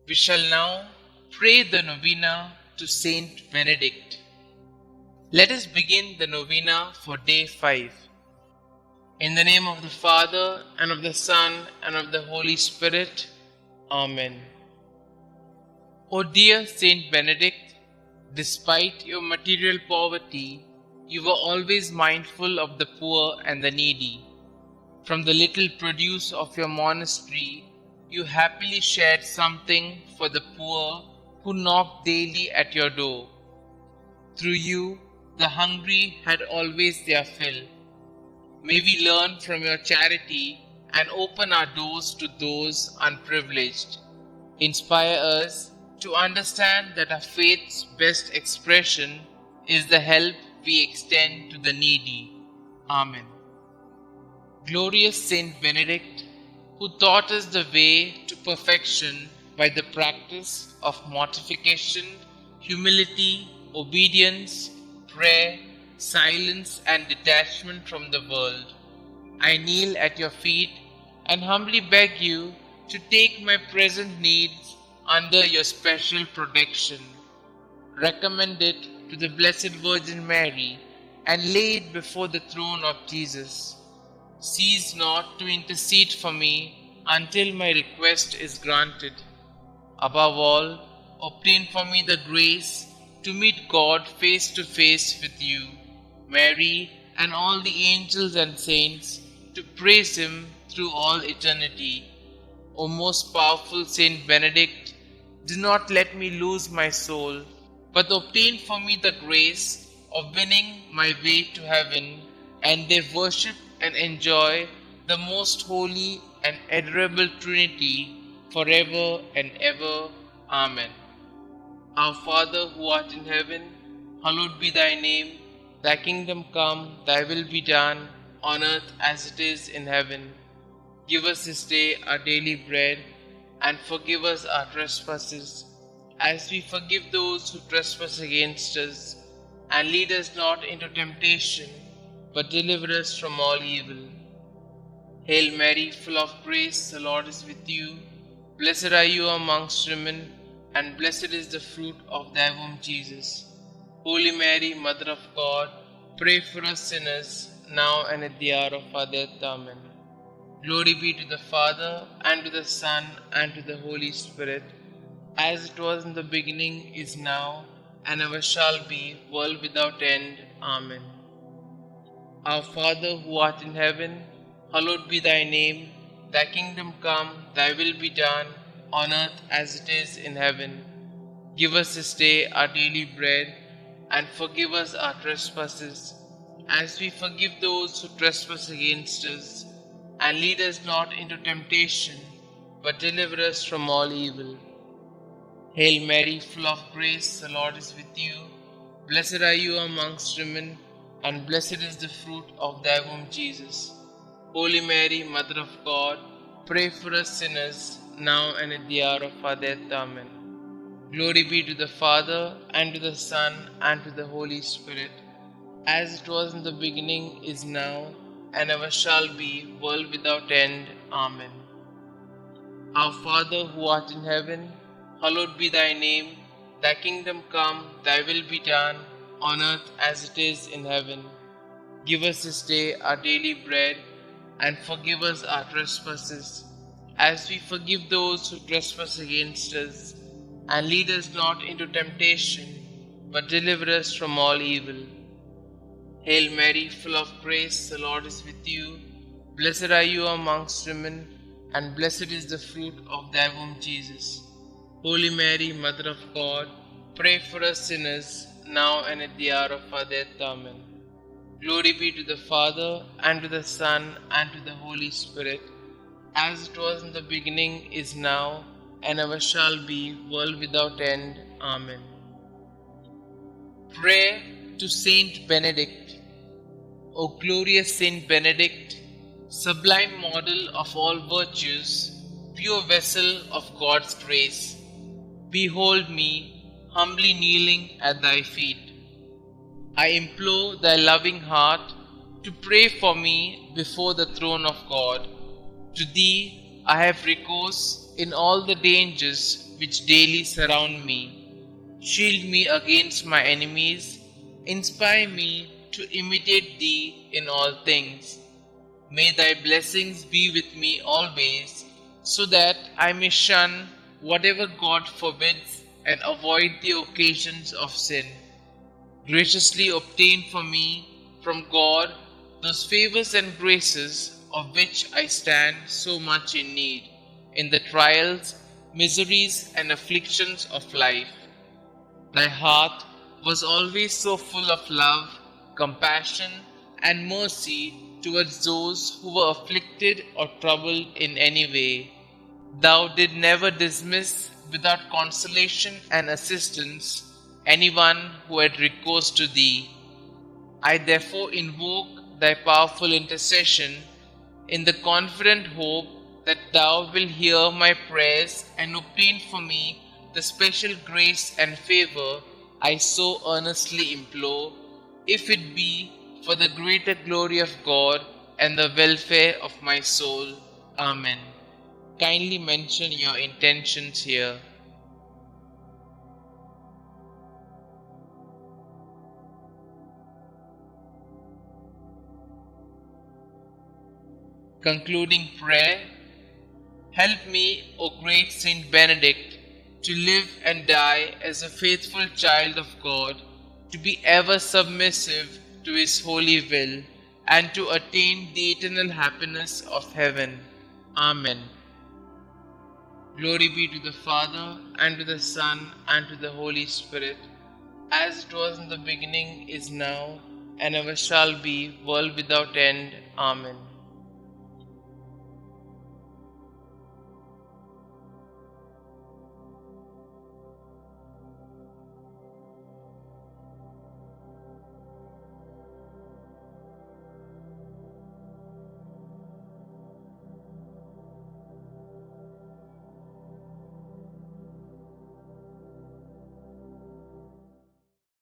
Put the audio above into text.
We shall now pray the Novena to St Benedict. Let us begin the Novena for day 5. In the name of the Father, and of the Son, and of the Holy Spirit. Amen. O dear St Benedict, despite your material poverty, you were always mindful of the poor and the needy. From the little produce of your monastery, you happily shared something for the poor who knocked daily at your door. Through you, the hungry had always their fill. May we learn from your charity and open our doors to those unprivileged. Inspire us to understand that our faith's best expression is the help we extend to the needy. Amen. Glorious Saint Benedict, who taught us the way to perfection by the practice of mortification, humility, obedience, prayer, silence, and detachment from the world, I kneel at your feet and humbly beg you to take my present needs under your special protection. Recommend it to the Blessed Virgin Mary and lay it before the throne of Jesus. Cease not to intercede for me until my request is granted. Above all, obtain for me the grace to meet God face to face with you, Mary, and all the angels and saints, to praise Him through all eternity. O most powerful Saint Benedict, do not let me lose my soul, but obtain for me the grace of winning my way to heaven, and there worship and enjoy the most holy and adorable Trinity forever and ever. Amen. Our Father who art in heaven, hallowed be thy name. Thy kingdom come, thy will be done, on earth as it is in heaven. Give us this day our daily bread, and forgive us our trespasses, as we forgive those who trespass against us. And lead us not into temptation, but deliver us from all evil. Hail Mary, full of grace, the Lord is with you. Blessed are you amongst women, and blessed is the fruit of thy womb, Jesus. Holy Mary, Mother of God, pray for us sinners, now and at the hour of our death. Amen. Glory be to the Father, and to the Son, and to the Holy Spirit, as it was in the beginning, is now, and ever shall be, world without end. Amen. Our Father who art in heaven, hallowed be thy name. Thy kingdom come, thy will be done, on earth as it is in heaven. Give us this day our daily bread, and forgive us our trespasses, as we forgive those who trespass against us. And lead us not into temptation, but deliver us from all evil. Hail Mary, full of grace, the Lord is with you. Blessed are you amongst women, and blessed is the fruit of thy womb, Jesus. Holy Mary, Mother of God, pray for us sinners, now and at the hour of our death. Amen. Glory be to the Father, and to the Son, and to the Holy Spirit, as it was in the beginning, is now, and ever shall be, world without end. Amen. Our Father who art in heaven, hallowed be thy name. Thy kingdom come, thy will be done, on earth as it is in heaven. Give us this day our daily bread, and forgive us our trespasses, as we forgive those who trespass against us. And lead us not into temptation, but deliver us from all evil. Hail Mary, full of grace, the Lord is with you. Blessed are you amongst women, and blessed is the fruit of thy womb, Jesus. Holy Mary, Mother of God, pray for us sinners, now and at the hour of our death. Amen. Glory be to the Father, and to the Son, and to the Holy Spirit, as it was in the beginning, is now, and ever shall be, world without end. Amen. Prayer to Saint Benedict. O glorious Saint Benedict, sublime model of all virtues, pure vessel of God's grace, behold me, humbly kneeling at thy feet. I implore thy loving heart to pray for me before the throne of God. To thee I have recourse in all the dangers which daily surround me. Shield me against my enemies. Inspire me to imitate Thee in all things. May Thy blessings be with me always, so that I may shun whatever God forbids and avoid the occasions of sin. Graciously obtain for me from God those favors and graces of which I stand so much in need in the trials, miseries, and afflictions of life. Thy heart was always so full of love, compassion, and mercy towards those who were afflicted or troubled in any way. Thou did never dismiss without consolation and assistance anyone who had recourse to Thee. I therefore invoke Thy powerful intercession in the confident hope that Thou wilt hear my prayers and obtain for me the special grace and favor I so earnestly implore, if it be for the greater glory of God and the welfare of my soul. Amen. Kindly mention your intentions here. Concluding prayer. Help me, O great St Benedict, to live and die as a faithful child of God, to be ever submissive to His holy will, and to attain the eternal happiness of heaven. Amen. Glory be to the Father, and to the Son, and to the Holy Spirit, as it was in the beginning, is now, and ever shall be, world without end. Amen.